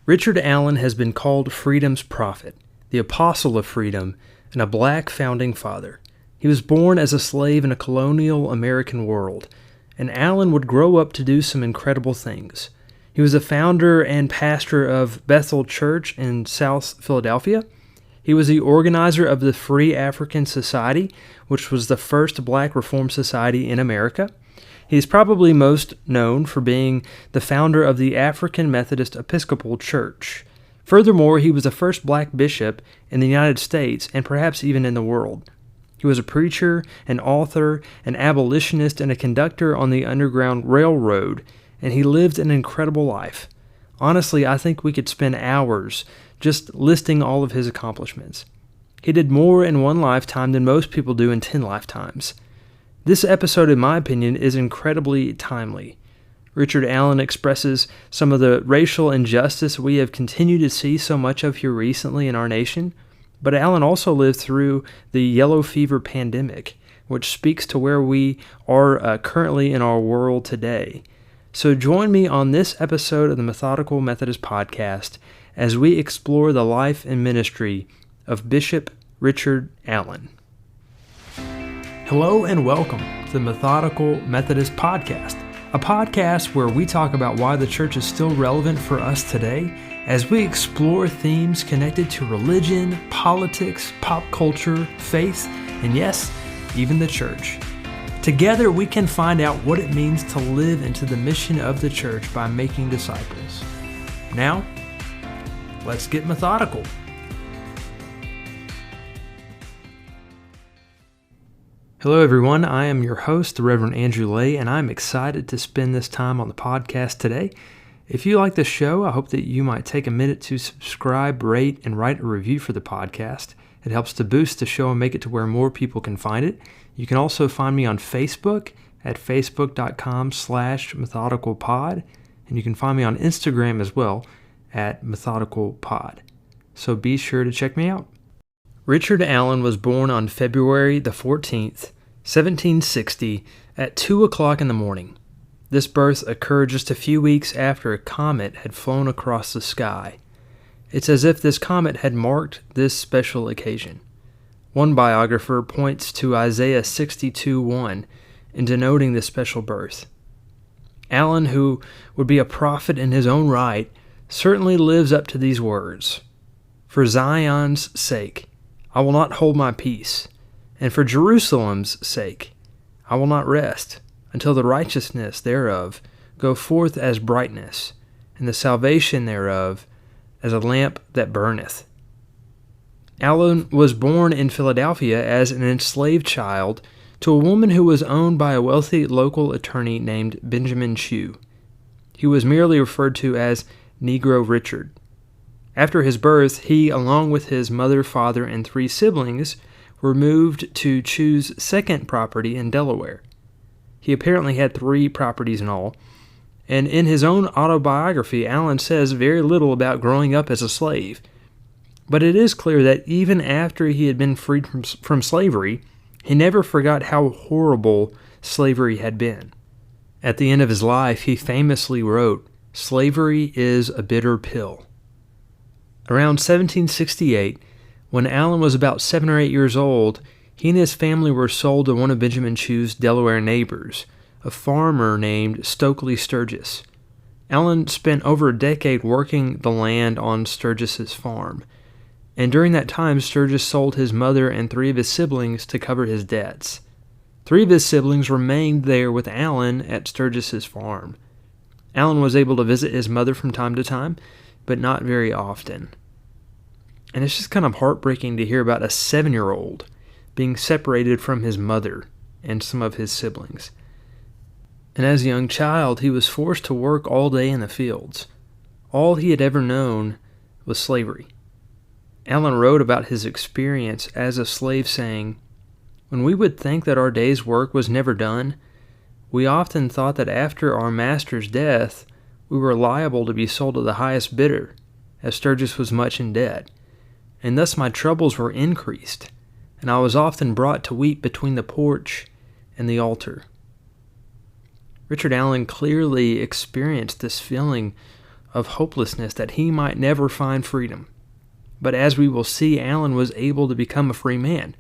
Richard Allen has been called freedom's prophet, the apostle of freedom, and a black founding father. He was born as a slave in a colonial American world, and Allen would grow up to do some incredible things. He was a founder and pastor of Bethel Church in South Philadelphia. He was the organizer of the Free African Society, which was the first black reform society in America. He's probably most known for being the founder of the African Methodist Episcopal Church. Furthermore, he was the first black bishop in the United States and perhaps even in the world. He was a preacher, an author, an abolitionist, and a conductor on the Underground Railroad, and he lived an incredible life. Honestly, I think we could spend hours just listing all of his accomplishments. He did more in one lifetime than most people do in 10 lifetimes. This episode, in my opinion, is incredibly timely. Richard Allen expresses some of the racial injustice we have continued to see so much of here recently in our nation, but Allen also lived through the yellow fever pandemic, which speaks to where we are currently in our world today. So join me on this episode of the Methodical Methodist Podcast as we explore the life and ministry of Bishop Richard Allen. Hello and welcome to the Methodical Methodist Podcast, a podcast where we talk about why the church is still relevant for us today as we explore themes connected to religion, politics, pop culture, faith, and yes, even the church. Together we can find out what it means to live into the mission of the church by making disciples. Now, let's get methodical. Hello everyone, I am your host, the Reverend Andrew Lay, and I'm excited to spend this time on the podcast today. If you like the show, I hope that you might take a minute to subscribe, rate, and write a review for the podcast. It helps to boost the show and make it to where more people can find it. You can also find me on Facebook at facebook.com/methodicalpod, and you can find me on Instagram as well at methodicalpod. So be sure to check me out. Richard Allen was born on February the 14th, 1760, at 2 o'clock in the morning. This birth occurred just a few weeks after a comet had flown across the sky. It's as if this comet had marked this special occasion. One biographer points to Isaiah 62:1 in denoting this special birth. Allen, who would be a prophet in his own right, certainly lives up to these words. For Zion's sake, I will not hold my peace, and for Jerusalem's sake, I will not rest, until the righteousness thereof go forth as brightness, and the salvation thereof as a lamp that burneth. Allen was born in Philadelphia as an enslaved child to a woman who was owned by a wealthy local attorney named Benjamin Chew. He was merely referred to as Negro Richard. After his birth, he, along with his mother, father, and 3 siblings, were moved to Chew's second property in Delaware. He apparently had 3 properties in all, and in his own autobiography, Allen says very little about growing up as a slave. But it is clear that even after he had been freed from slavery, he never forgot how horrible slavery had been. At the end of his life, he famously wrote, "Slavery is a bitter pill." Around 1768, when Allen was about 7 or 8 years old, he and his family were sold to one of Benjamin Chew's Delaware neighbors, a farmer named Stokely Sturgis. Allen spent over a decade working the land on Sturgis's farm, and during that time Sturgis sold his mother and 3 of his siblings to cover his debts. 3 of his siblings remained there with Allen at Sturgis's farm. Allen was able to visit his mother from time to time, but not very often. And it's just kind of heartbreaking to hear about a 7-year-old being separated from his mother and some of his siblings. And as a young child, he was forced to work all day in the fields. All he had ever known was slavery. Allen wrote about his experience as a slave, saying, "When we would think that our day's work was never done, we often thought that after our master's death, we were liable to be sold to the highest bidder, as Sturgis was much in debt, and thus my troubles were increased, and I was often brought to weep between the porch and the altar." Richard Allen clearly experienced this feeling of hopelessness that he might never find freedom. But as we will see, Allen was able to become a free man.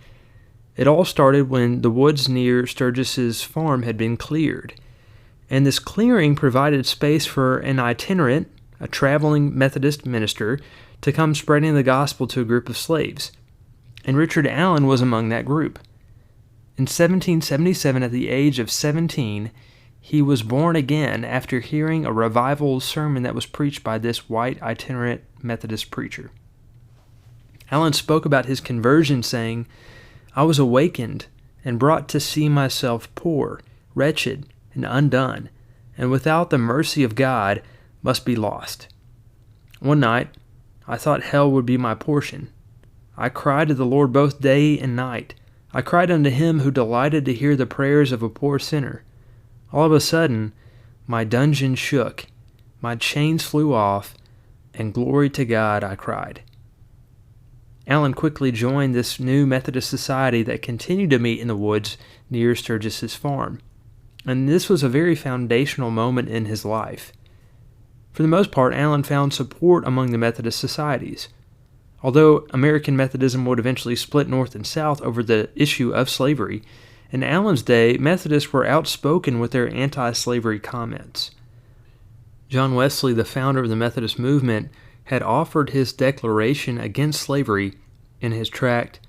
It all started when the woods near Sturgis's farm had been cleared, and this clearing provided space for an itinerant, a traveling Methodist minister, to come spreading the gospel to a group of slaves. And Richard Allen was among that group. In 1777, at the age of 17, he was born again after hearing a revival sermon that was preached by this white itinerant Methodist preacher. Allen spoke about his conversion, saying, "I was awakened and brought to see myself poor, wretched, and undone, and without the mercy of God must be lost. One night I thought hell would be my portion. I cried to the Lord both day and night. I cried unto him who delighted to hear the prayers of a poor sinner. All of a sudden my dungeon shook, my chains flew off, and glory to God, I cried." Allen quickly joined this new Methodist society that continued to meet in the woods near Sturgis's farm. And this was a very foundational moment in his life. For the most part, Allen found support among the Methodist societies. Although American Methodism would eventually split north and south over the issue of slavery, in Allen's day, Methodists were outspoken with their anti-slavery comments. John Wesley, the founder of the Methodist movement, had offered his declaration against slavery in his tract,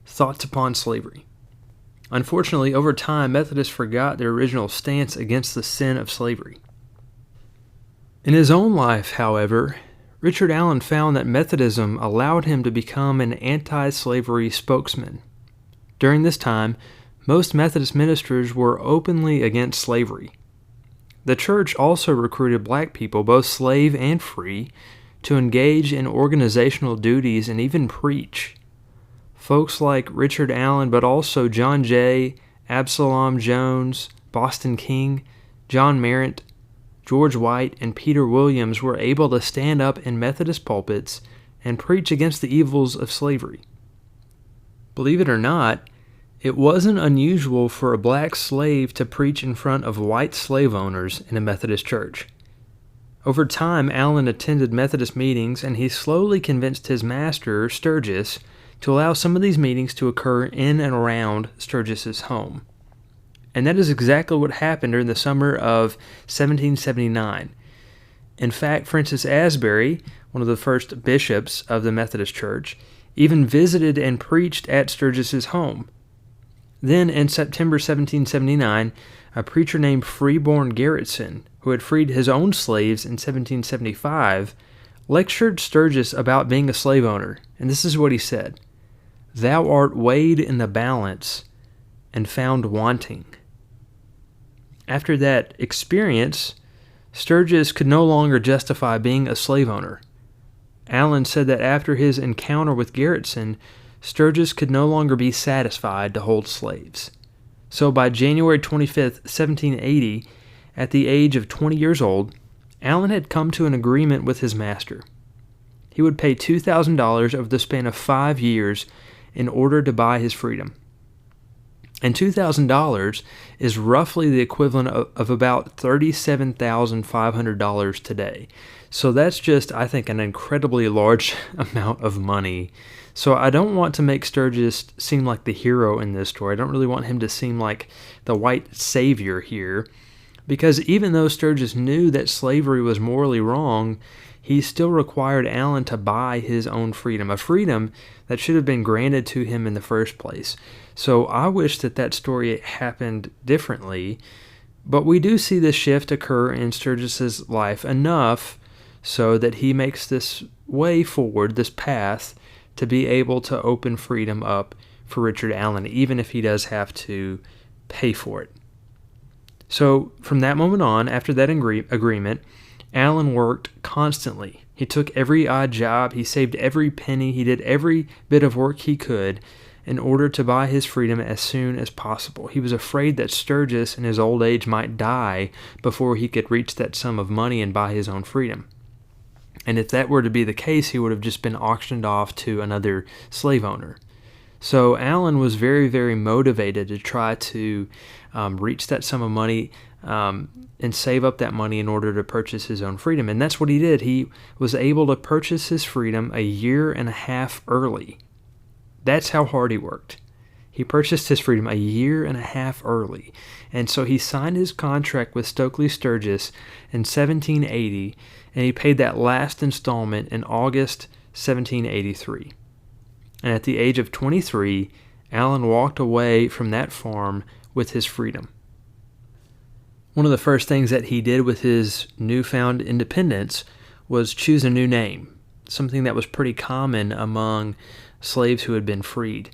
Thoughts Upon Slavery. Unfortunately, over time, Methodists forgot their original stance against the sin of slavery. In his own life, however, Richard Allen found that Methodism allowed him to become an anti-slavery spokesman. During this time, most Methodist ministers were openly against slavery. The church also recruited black people, both slave and free, to engage in organizational duties and even preach. Folks like Richard Allen, but also John Jay, Absalom Jones, Boston King, John Merritt, George White, and Peter Williams were able to stand up in Methodist pulpits and preach against the evils of slavery. Believe it or not, it wasn't unusual for a black slave to preach in front of white slave owners in a Methodist church. Over time, Allen attended Methodist meetings, and he slowly convinced his master, Sturgis, to allow some of these meetings to occur in and around Sturgis's home. And that is exactly what happened during the summer of 1779. In fact, Francis Asbury, one of the first bishops of the Methodist Church, even visited and preached at Sturgis's home. Then, in September 1779, a preacher named Freeborn Garretson, who had freed his own slaves in 1775, lectured Sturgis about being a slave owner, and this is what he said: "Thou art weighed in the balance and found wanting." After that experience, Sturgis could no longer justify being a slave owner. Allen said that after his encounter with Garretson, Sturgis could no longer be satisfied to hold slaves. So by January 25th, 1780, at the age of 20 years old, Allen had come to an agreement with his master. He would pay $2,000 over the span of 5 years in order to buy his freedom. And $2,000 is roughly the equivalent of about $37,500 today. So that's just, I think, an incredibly large amount of money. So I don't want to make Sturgis seem like the hero in this story. I don't really want him to seem like the white savior here, because even though Sturgis knew that slavery was morally wrong, he still required Allen to buy his own freedom, a freedom that should have been granted to him in the first place. So I wish that story happened differently, but we do see this shift occur in Sturgis's life enough so that he makes this way forward, this path, to be able to open freedom up for Richard Allen, even if he does have to pay for it. So from that moment on, after that agreement, Allen worked constantly. He took every odd job, he saved every penny, he did every bit of work he could in order to buy his freedom as soon as possible. He was afraid that Sturgis in his old age might die before he could reach that sum of money and buy his own freedom. And if that were to be the case, he would have just been auctioned off to another slave owner. So Allen was very, very motivated to try to reach that sum of money and save up that money in order to purchase his own freedom. And that's what he did. He was able to purchase his freedom a year and a half early. That's how hard he worked. He purchased his freedom a year and a half early. And so he signed his contract with Stokely Sturgis in 1780, and he paid that last installment in August 1783. And at the age of 23, Allen walked away from that farm with his freedom. One of the first things that he did with his newfound independence was choose a new name, something that was pretty common among slaves who had been freed.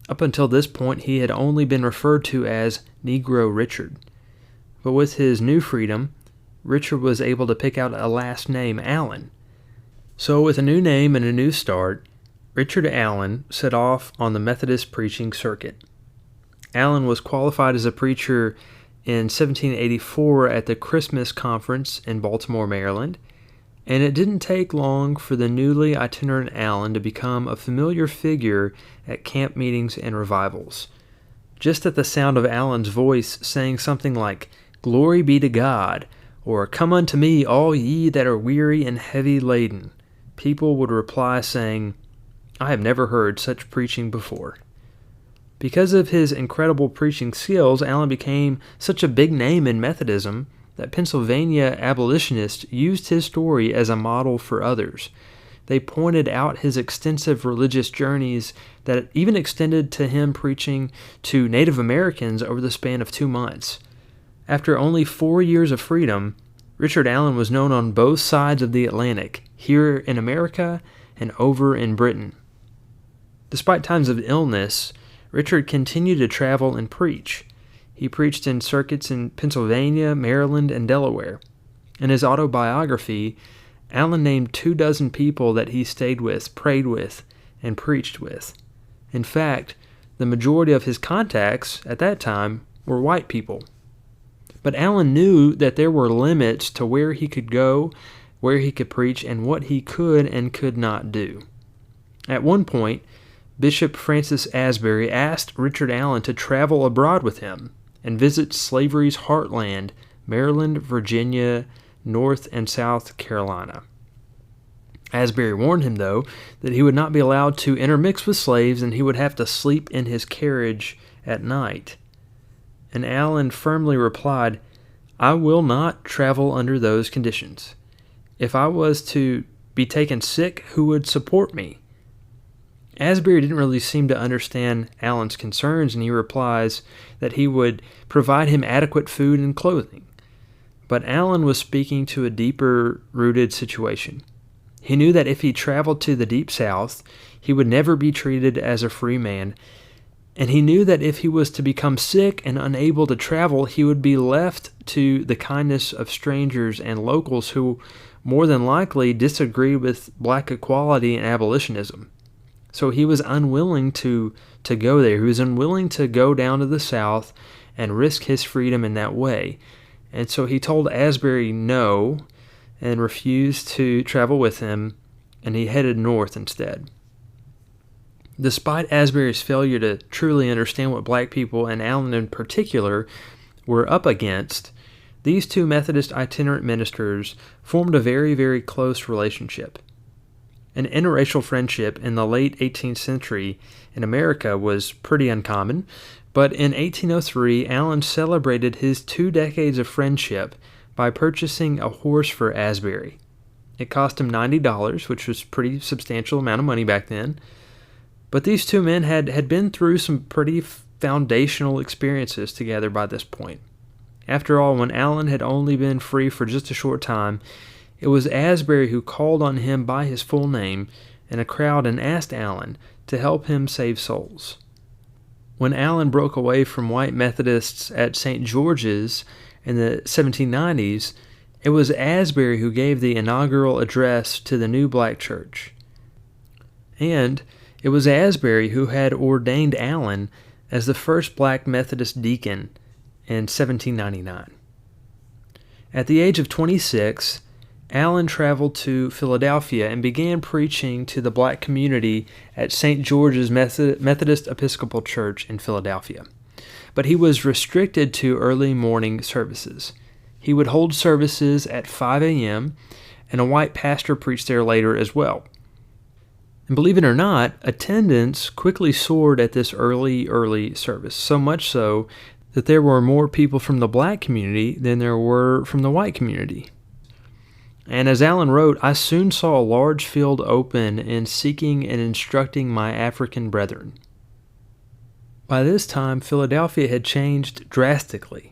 Up until this point, he had only been referred to as Negro Richard. But with his new freedom, Richard was able to pick out a last name, Allen. So with a new name and a new start, Richard Allen set off on the Methodist preaching circuit. Allen was qualified as a preacher in 1784 at the Christmas Conference in Baltimore, Maryland, and it didn't take long for the newly itinerant Allen to become a familiar figure at camp meetings and revivals. Just at the sound of Allen's voice saying something like, "Glory be to God," or "Come unto me, all ye that are weary and heavy laden," people would reply saying, "I have never heard such preaching before." Because of his incredible preaching skills, Allen became such a big name in Methodism that Pennsylvania abolitionists used his story as a model for others. They pointed out his extensive religious journeys that even extended to him preaching to Native Americans over the span of 2 months. After only 4 years of freedom, Richard Allen was known on both sides of the Atlantic, here in America and over in Britain. Despite times of illness, Richard continued to travel and preach. He preached in circuits in Pennsylvania, Maryland, and Delaware. In his autobiography, Allen named 24 people that he stayed with, prayed with, and preached with. In fact, the majority of his contacts at that time were white people. But Allen knew that there were limits to where he could go, where he could preach, and what he could and could not do. At one point, Bishop Francis Asbury asked Richard Allen to travel abroad with him and visit slavery's heartland, Maryland, Virginia, North and South Carolina. Asbury warned him, though, that he would not be allowed to intermix with slaves and he would have to sleep in his carriage at night. And Allen firmly replied, "I will not travel under those conditions. If I was to be taken sick, who would support me?" Asbury didn't really seem to understand Allen's concerns, and he replies that he would provide him adequate food and clothing. But Allen was speaking to a deeper-rooted situation. He knew that if he traveled to the Deep South, he would never be treated as a free man, and he knew that if he was to become sick and unable to travel, he would be left to the kindness of strangers and locals who more than likely disagreed with black equality and abolitionism. So he was unwilling to go there. He was unwilling to go down to the South and risk his freedom in that way. And so he told Asbury no and refused to travel with him, and he headed north instead. Despite Asbury's failure to truly understand what black people, and Allen in particular, were up against, these two Methodist itinerant ministers formed a very, very close relationship. An interracial friendship in the late 18th century in America was pretty uncommon, but in 1803, Allen celebrated his 2 decades of friendship by purchasing a horse for Asbury. It cost him $90, which was a pretty substantial amount of money back then. But these two men had been through some pretty foundational experiences together by this point. After all, when Allen had only been free for just a short time, it was Asbury who called on him by his full name in a crowd and asked Allen to help him save souls. When Allen broke away from white Methodists at St. George's in the 1790s, it was Asbury who gave the inaugural address to the new black church. And it was Asbury who had ordained Allen as the first black Methodist deacon in 1799. At the age of 26, Allen traveled to Philadelphia and began preaching to the black community at St. George's Methodist Episcopal Church in Philadelphia. but he was restricted to early morning services. He would hold services at 5 a.m., and a white pastor preached there later as well. And believe it or not, attendance quickly soared at this early service, so much so that there were more people from the black community than there were from the white community. And as Allen wrote, I soon saw a large field open in seeking and instructing my African brethren. By this time, Philadelphia had changed drastically.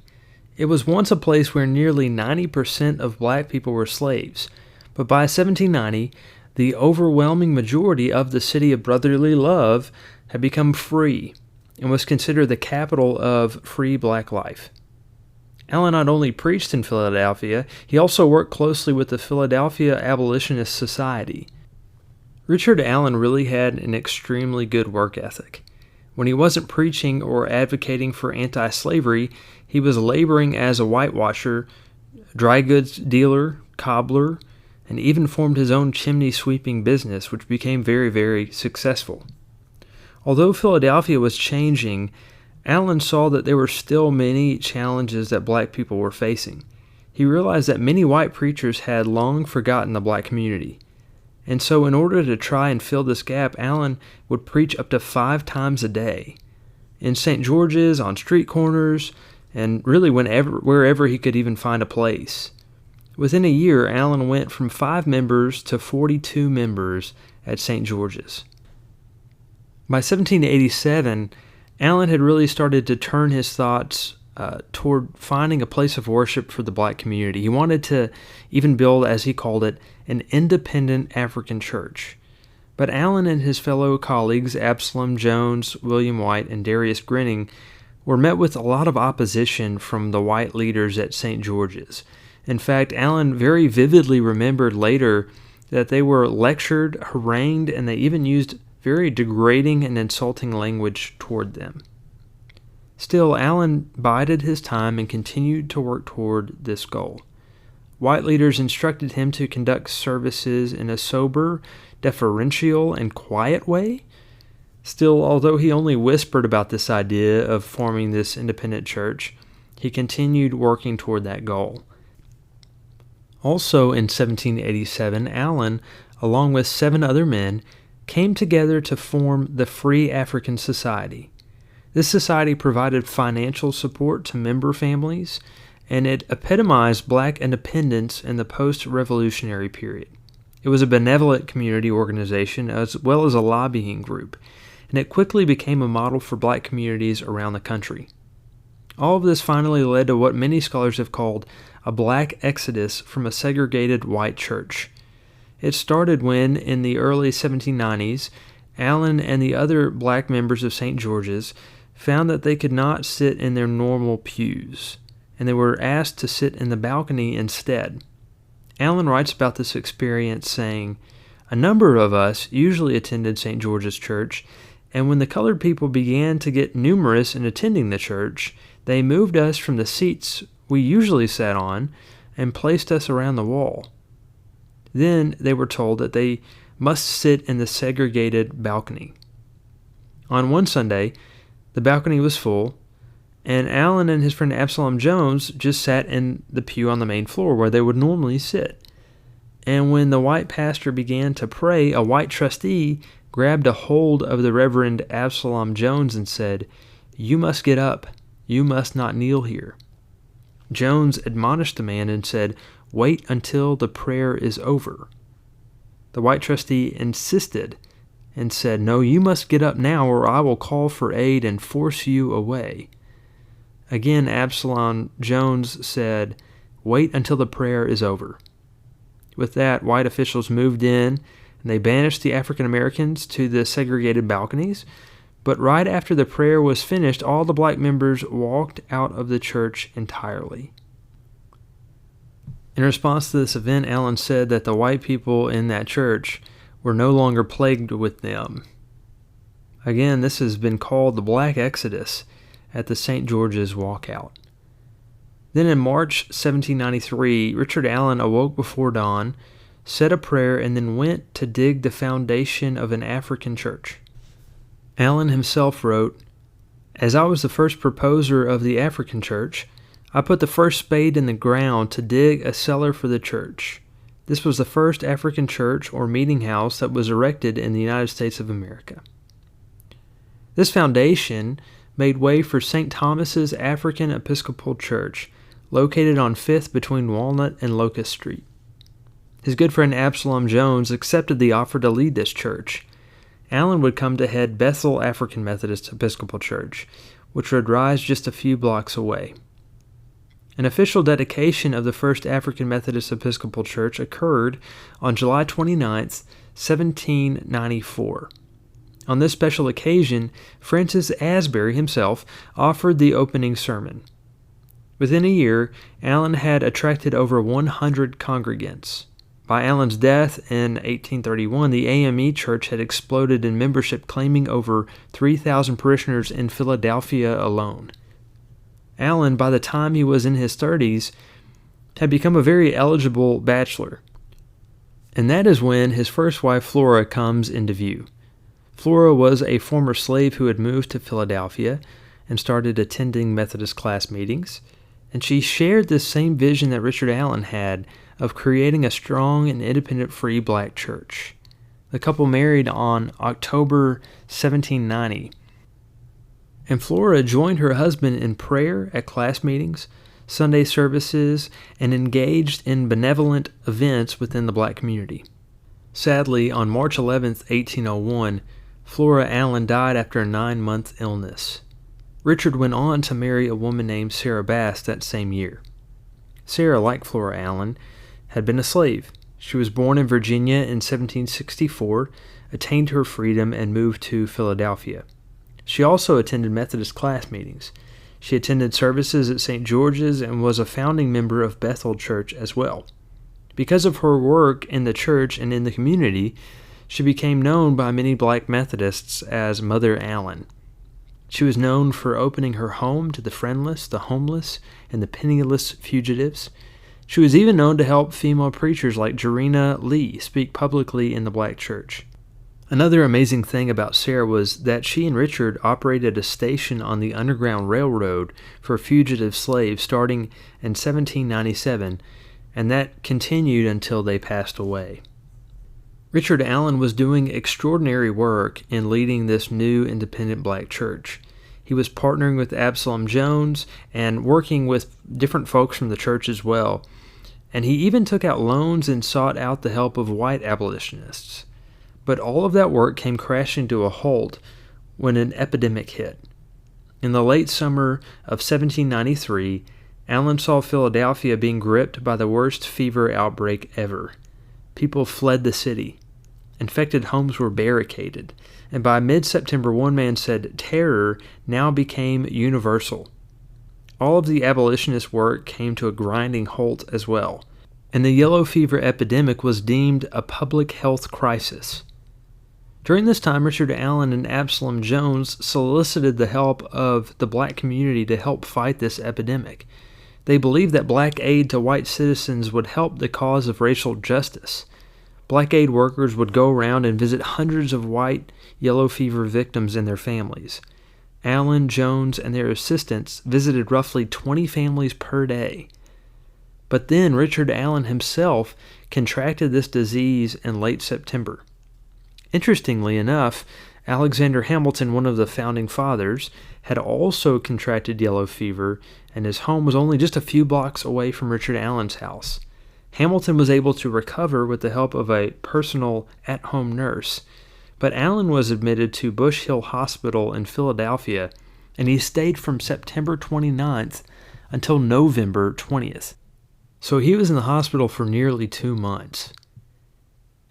It was once a place where nearly 90% of black people were slaves, but by 1790, the overwhelming majority of the city of brotherly love had become free and was considered the capital of free black life. Allen not only preached in Philadelphia, he also worked closely with the Philadelphia Abolitionist Society. Richard Allen really had an extremely good work ethic. When he wasn't preaching or advocating for anti-slavery, he was laboring as a whitewasher, dry goods dealer, cobbler, and even formed his own chimney sweeping business, which became very, very successful. Although Philadelphia was changing, Allen saw that there were still many challenges that black people were facing. He realized that many white preachers had long forgotten the black community. And so in order to try and fill this gap, Allen would preach up to 5 times a day, in St. George's, on street corners, and really wherever he could even find a place. Within a year, Allen went from 5 members to 42 members at St. George's. By 1787, Allen had really started to turn his thoughts toward finding a place of worship for the black community. He wanted to even build, as he called it, an independent African church. But Allen and his fellow colleagues, Absalom Jones, William White, and Darius Grinning, were met with a lot of opposition from the white leaders at St. George's. In fact, Allen very vividly remembered later that they were lectured, harangued, and they even used very degrading and insulting language toward them. Still, Allen bided his time and continued to work toward this goal. White leaders instructed him to conduct services in a sober, deferential, and quiet way. Still, although he only whispered about this idea of forming this independent church, he continued working toward that goal. Also in 1787, Allen, along with 7 other men, came together to form the Free African Society. This society provided financial support to member families, and it epitomized black independence in the post-revolutionary period. It was a benevolent community organization as well as a lobbying group, and it quickly became a model for black communities around the country. All of this finally led to what many scholars have called a black exodus from a segregated white church. It started when, in the early 1790s, Allen and the other black members of St. George's found that they could not sit in their normal pews, and they were asked to sit in the balcony instead. Allen writes about this experience saying, "A number of us usually attended St. George's Church, and when the colored people began to get numerous in attending the church, they moved us from the seats we usually sat on and placed us around the wall. Then they were told that they must sit in the segregated balcony. On one Sunday, the balcony was full, and Allen and his friend Absalom Jones just sat in the pew on the main floor where they would normally sit. And when the white pastor began to pray, a white trustee grabbed a hold of the Reverend Absalom Jones and said, 'You must get up. You must not kneel here.' Jones admonished the man and said, 'Wait until the prayer is over.' The white trustee insisted and said, 'No, you must get up now or I will call for aid and force you away.' Again, Absalom Jones said, 'Wait until the prayer is over.' With that, white officials moved in and they banished the African Americans to the segregated balconies. But right after the prayer was finished, all the black members walked out of the church entirely." In response to this event, Allen said that the white people in that church were no longer plagued with them. Again, this has been called the Black Exodus at the St. George's Walkout. Then in March 1793, Richard Allen awoke before dawn, said a prayer, and then went to dig the foundation of an African church. Allen himself wrote, As I was the first proposer of the African church, I put the first spade in the ground to dig a cellar for the church. This was the first African church or meeting house that was erected in the United States of America. This foundation made way for St. Thomas's African Episcopal Church, located on 5th between Walnut and Locust Street. His good friend Absalom Jones accepted the offer to lead this church. Allen would come to head Bethel African Methodist Episcopal Church, which would rise just a few blocks away. An official dedication of the First African Methodist Episcopal Church occurred on July 29, 1794. On this special occasion, Francis Asbury himself offered the opening sermon. Within a year, Allen had attracted over 100 congregants. By Allen's death in 1831, the AME Church had exploded in membership, claiming over 3,000 parishioners in Philadelphia alone. Allen, by the time he was in his 30s, had become a very eligible bachelor. And that is when his first wife, Flora, comes into view. Flora was a former slave who had moved to Philadelphia and started attending Methodist class meetings, and she shared this same vision that Richard Allen had of creating a strong and independent free black church. The couple married on October 1790, and Flora joined her husband in prayer at class meetings, Sunday services, and engaged in benevolent events within the black community. Sadly, on March 11, 1801, Flora Allen died after a 9-month illness. Richard went on to marry a woman named Sarah Bass that same year. Sarah, like Flora Allen, had been a slave. She was born in Virginia in 1764, attained her freedom, and moved to Philadelphia. She also attended Methodist class meetings. She attended services at St. George's and was a founding member of Bethel Church as well. Because of her work in the church and in the community, she became known by many black Methodists as Mother Allen. She was known for opening her home to the friendless, the homeless, and the penniless fugitives. She was even known to help female preachers like Jarena Lee speak publicly in the black church. Another amazing thing about Sarah was that she and Richard operated a station on the Underground Railroad for fugitive slaves starting in 1797, and that continued until they passed away. Richard Allen was doing extraordinary work in leading this new independent black church. He was partnering with Absalom Jones and working with different folks from the church as well. And he even took out loans and sought out the help of white abolitionists. But all of that work came crashing to a halt when an epidemic hit. In the late summer of 1793, Allen saw Philadelphia being gripped by the worst fever outbreak ever. People fled the city. Infected homes were barricaded, and by mid-September, one man said terror now became universal. All of the abolitionist work came to a grinding halt as well, and the yellow fever epidemic was deemed a public health crisis. During this time, Richard Allen and Absalom Jones solicited the help of the black community to help fight this epidemic. They believed that black aid to white citizens would help the cause of racial justice. Black aid workers would go around and visit hundreds of white yellow fever victims and their families. Allen, Jones, and their assistants visited roughly 20 families per day. But then Richard Allen himself contracted this disease in late September. Interestingly enough, Alexander Hamilton, one of the founding fathers, had also contracted yellow fever, and his home was only just a few blocks away from Richard Allen's house. Hamilton was able to recover with the help of a personal at-home nurse, but Allen was admitted to Bush Hill Hospital in Philadelphia, and he stayed from September 29th until November 20th. So he was in the hospital for nearly 2 months.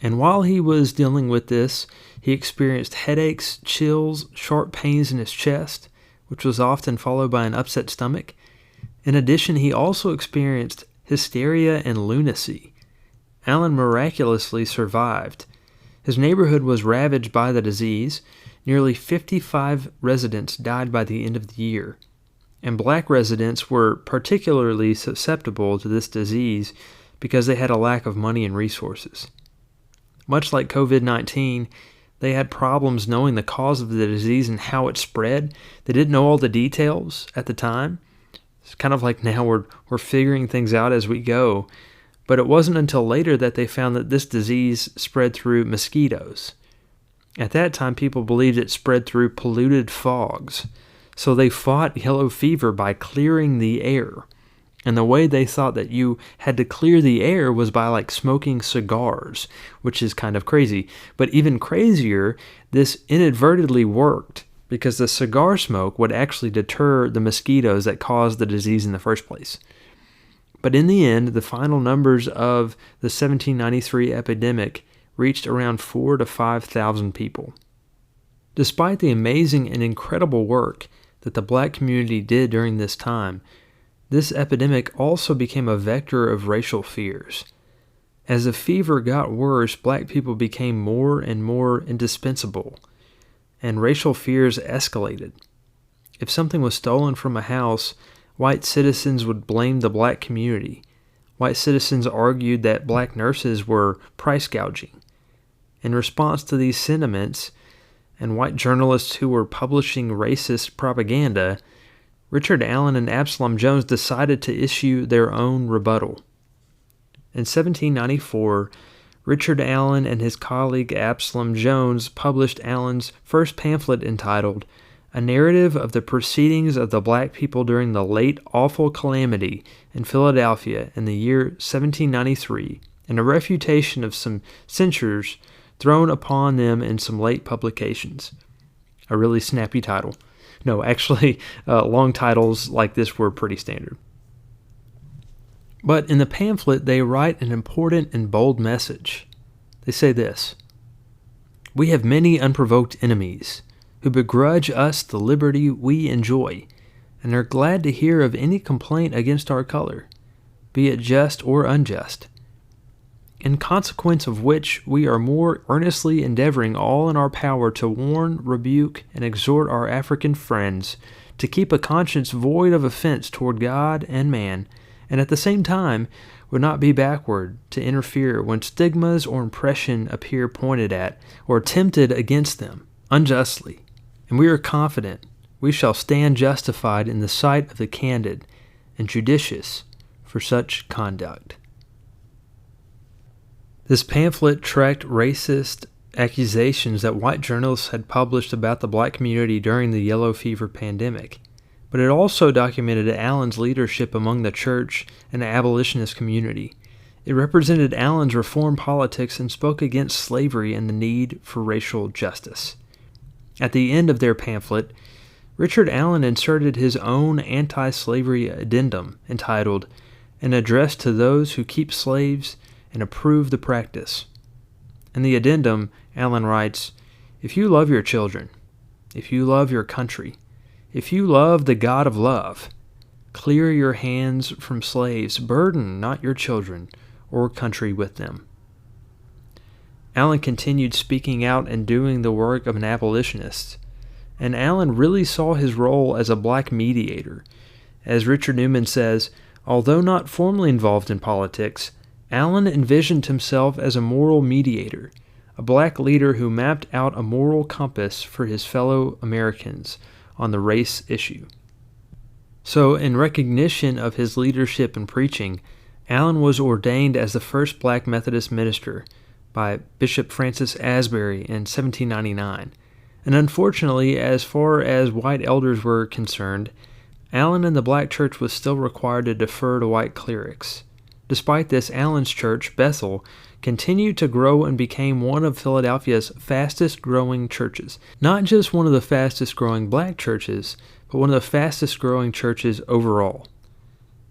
And while he was dealing with this, he experienced headaches, chills, sharp pains in his chest, which was often followed by an upset stomach. In addition, he also experienced hysteria and lunacy. Allen miraculously survived. His neighborhood was ravaged by the disease. Nearly 55 residents died by the end of the year. And black residents were particularly susceptible to this disease because they had a lack of money and resources. Much like COVID-19, They had problems knowing the cause of the disease and how it spread. They didn't know all the details at the time. It's kind of like now we're figuring things out as we go. But it wasn't until later that they found that this disease spread through mosquitoes. At that time, people believed it spread through polluted fogs. So they fought yellow fever by clearing the air. And the way they thought that you had to clear the air was by like smoking cigars, which is kind of crazy. But even crazier, this inadvertently worked because the cigar smoke would actually deter the mosquitoes that caused the disease in the first place. But in the end, the final numbers of the 1793 epidemic reached around 4,000 to 5,000 people. Despite the amazing and incredible work that the black community did during this time, this epidemic also became a vector of racial fears. As the fever got worse, black people became more and more indispensable, and racial fears escalated. If something was stolen from a house, white citizens would blame the black community. White citizens argued that black nurses were price gouging. In response to these sentiments, and white journalists who were publishing racist propaganda, Richard Allen and Absalom Jones decided to issue their own rebuttal. In 1794, Richard Allen and his colleague Absalom Jones published Allen's first pamphlet entitled A Narrative of the Proceedings of the Black People During the Late Awful Calamity in Philadelphia in the year 1793, and a refutation of some censures thrown upon them in some late publications. A really snappy title. No, actually, long titles like this were pretty standard. But in the pamphlet, they write an important and bold message. They say this: "We have many unprovoked enemies who begrudge us the liberty we enjoy, and are glad to hear of any complaint against our color, be it just or unjust. In consequence of which we are more earnestly endeavoring all in our power to warn, rebuke, and exhort our African friends to keep a conscience void of offense toward God and man, and at the same time would not be backward to interfere when stigmas or impression appear pointed at or attempted against them unjustly, and we are confident we shall stand justified in the sight of the candid and judicious for such conduct." This pamphlet tracked racist accusations that white journalists had published about the black community during the yellow fever pandemic, but it also documented Allen's leadership among the church and the abolitionist community. It represented Allen's reform politics and spoke against slavery and the need for racial justice. At the end of their pamphlet, Richard Allen inserted his own anti-slavery addendum entitled An Address to Those Who Keep Slaves and Approve the Practice. In the addendum, Allen writes, "If you love your children, if you love your country, if you love the God of love, clear your hands from slaves, burden not your children or country with them." Allen continued speaking out and doing the work of an abolitionist, and Allen really saw his role as a black mediator. As Richard Newman says, although not formally involved in politics, Allen envisioned himself as a moral mediator, a black leader who mapped out a moral compass for his fellow Americans on the race issue. So, in recognition of his leadership in preaching, Allen was ordained as the first black Methodist minister by Bishop Francis Asbury in 1799. And unfortunately, as far as white elders were concerned, Allen and the black church was still required to defer to white clerics. Despite this, Allen's church, Bethel, continued to grow and became one of Philadelphia's fastest-growing churches. Not just one of the fastest-growing black churches, but one of the fastest-growing churches overall.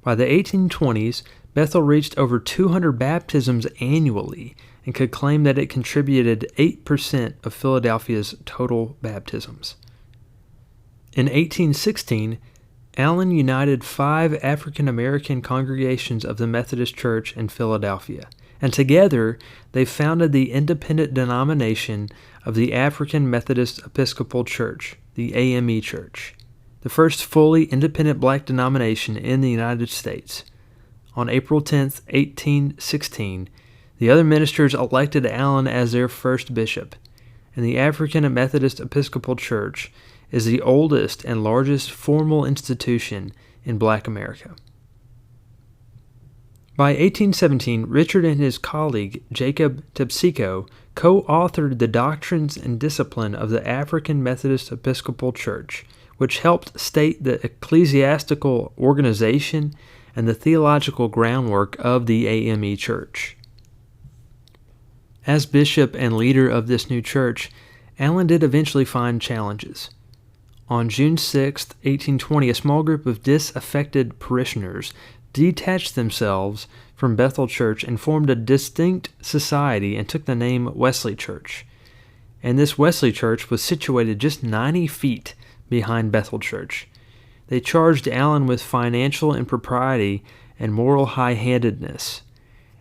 By the 1820s, Bethel reached over 200 baptisms annually and could claim that it contributed 8% of Philadelphia's total baptisms. In 1816, Allen united 5 African American congregations of the Methodist Church in Philadelphia, and together they founded the independent denomination of the African Methodist Episcopal Church, the AME Church, the first fully independent black denomination in the United States. On April 10, 1816, the other ministers elected Allen as their first bishop, and the African Methodist Episcopal Church is the oldest and largest formal institution in Black America. By 1817, Richard and his colleague Jacob Tepsico co-authored the Doctrines and Discipline of the African Methodist Episcopal Church, which helped state the ecclesiastical organization and the theological groundwork of the AME Church. As bishop and leader of this new church, Allen did eventually find challenges. On June 6, 1820, a small group of disaffected parishioners detached themselves from Bethel Church and formed a distinct society and took the name Wesley Church. And this Wesley Church was situated just 90 feet behind Bethel Church. They charged Allen with financial impropriety and moral high-handedness.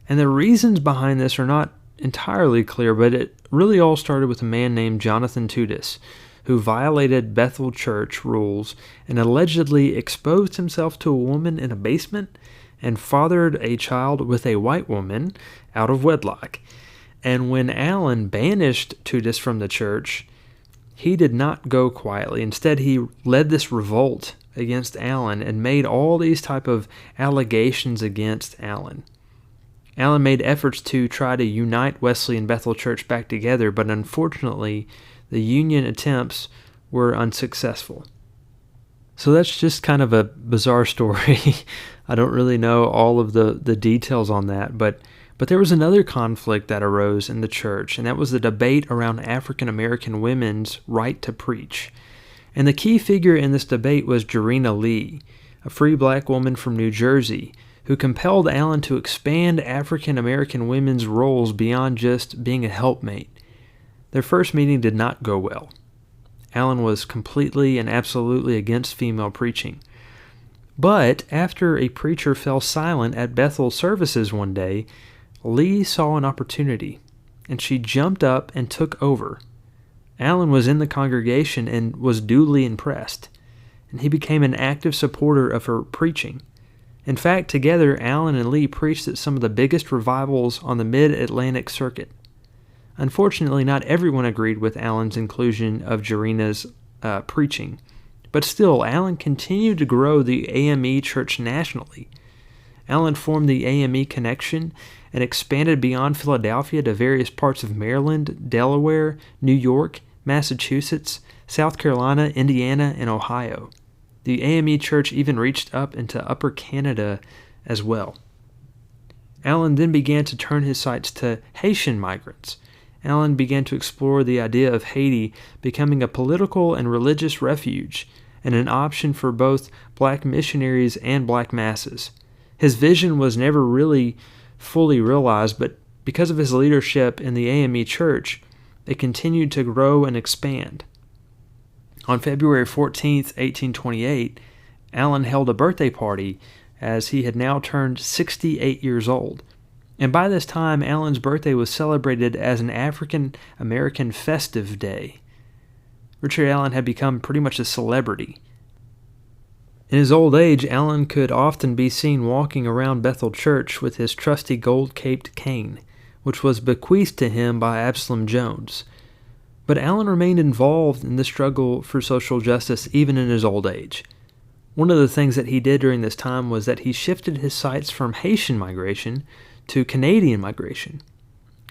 And the reasons behind this are not entirely clear, but it really all started with a man named Jonathan Tudis, who violated Bethel Church rules and allegedly exposed himself to a woman in a basement and fathered a child with a white woman out of wedlock. And when Allen banished Tudis from the church, he did not go quietly. Instead, he led this revolt against Allen and made all these type of allegations against Allen. Allen made efforts to try to unite Wesley and Bethel Church back together, but unfortunately, the union attempts were unsuccessful. So that's just kind of a bizarre story. I don't really know all of the details on that, but there was another conflict that arose in the church, and that was the debate around African American women's right to preach. And the key figure in this debate was Jarena Lee, a free black woman from New Jersey, who compelled Allen to expand African American women's roles beyond just being a helpmate. Their first meeting did not go well. Allen was completely and absolutely against female preaching. But after a preacher fell silent at Bethel services one day, Lee saw an opportunity, and she jumped up and took over. Allen was in the congregation and was duly impressed, and he became an active supporter of her preaching. In fact, together, Allen and Lee preached at some of the biggest revivals on the Mid-Atlantic circuit. Unfortunately, not everyone agreed with Allen's inclusion of Jarena's preaching, but still, Allen continued to grow the AME Church nationally. Allen formed the AME Connection and expanded beyond Philadelphia to various parts of Maryland, Delaware, New York, Massachusetts, South Carolina, Indiana, and Ohio. The AME Church even reached up into Upper Canada as well. Allen then began to turn his sights to Haitian migrants. Allen began to explore the idea of Haiti becoming a political and religious refuge and an option for both black missionaries and black masses. His vision was never really fully realized, but because of his leadership in the AME Church, it continued to grow and expand. On February 14, 1828, Allen held a birthday party as he had now turned 68 years old. And by this time, Allen's birthday was celebrated as an African American festive day. Richard Allen had become pretty much a celebrity. In his old age, Allen could often be seen walking around Bethel Church with his trusty gold-caped cane, which was bequeathed to him by Absalom Jones. But Allen remained involved in the struggle for social justice even in his old age. One of the things that he did during this time was that he shifted his sights from Haitian migration to Canadian migration.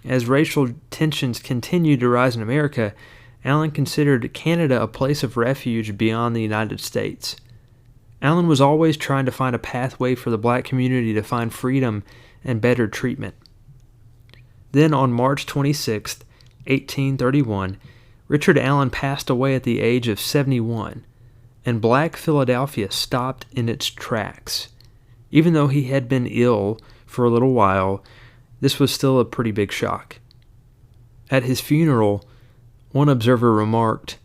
As racial tensions continued to rise in America, Allen considered Canada a place of refuge beyond the United States. Allen was always trying to find a pathway for the black community to find freedom and better treatment. Then on March 26, 1831, Richard Allen passed away at the age of 71, and black Philadelphia stopped in its tracks. Even though he had been ill for a little while, this was still a pretty big shock. At his funeral, one observer remarked,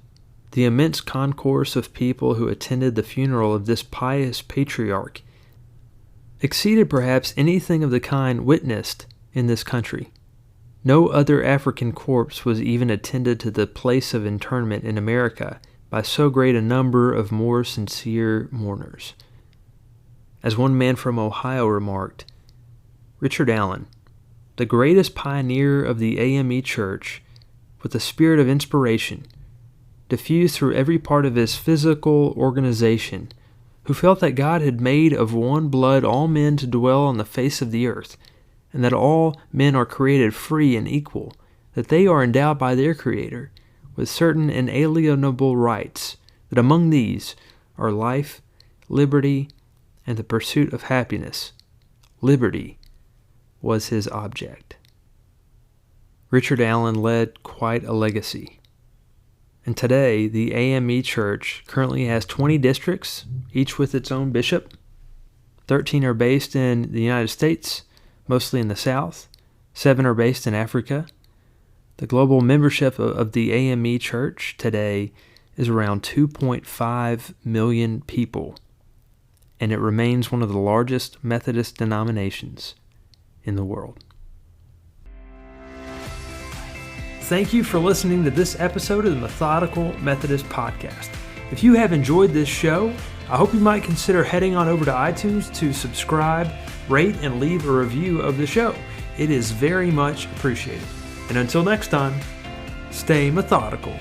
"The immense concourse of people who attended the funeral of this pious patriarch exceeded perhaps anything of the kind witnessed in this country. No other African corpse was even attended to the place of interment in America by so great a number of more sincere mourners." As one man from Ohio remarked, Richard Allen, the greatest pioneer of the AME Church, with a spirit of inspiration, diffused through every part of his physical organization, who felt that God had made of one blood all men to dwell on the face of the earth, and that all men are created free and equal, that they are endowed by their Creator with certain inalienable rights, that among these are life, liberty, and the pursuit of happiness. Liberty was his object. Richard Allen led quite a legacy. And today, the AME Church currently has 20 districts, each with its own bishop. 13 are based in the United States, mostly in the South. 7 are based in Africa. The global membership of the AME Church today is around 2.5 million people, and it remains one of the largest Methodist denominations in the world. Thank you for listening to this episode of the Methodical Methodist Podcast. If you have enjoyed this show, I hope you might consider heading on over to iTunes to subscribe, rate, and leave a review of the show. It is very much appreciated. And until next time, stay methodical.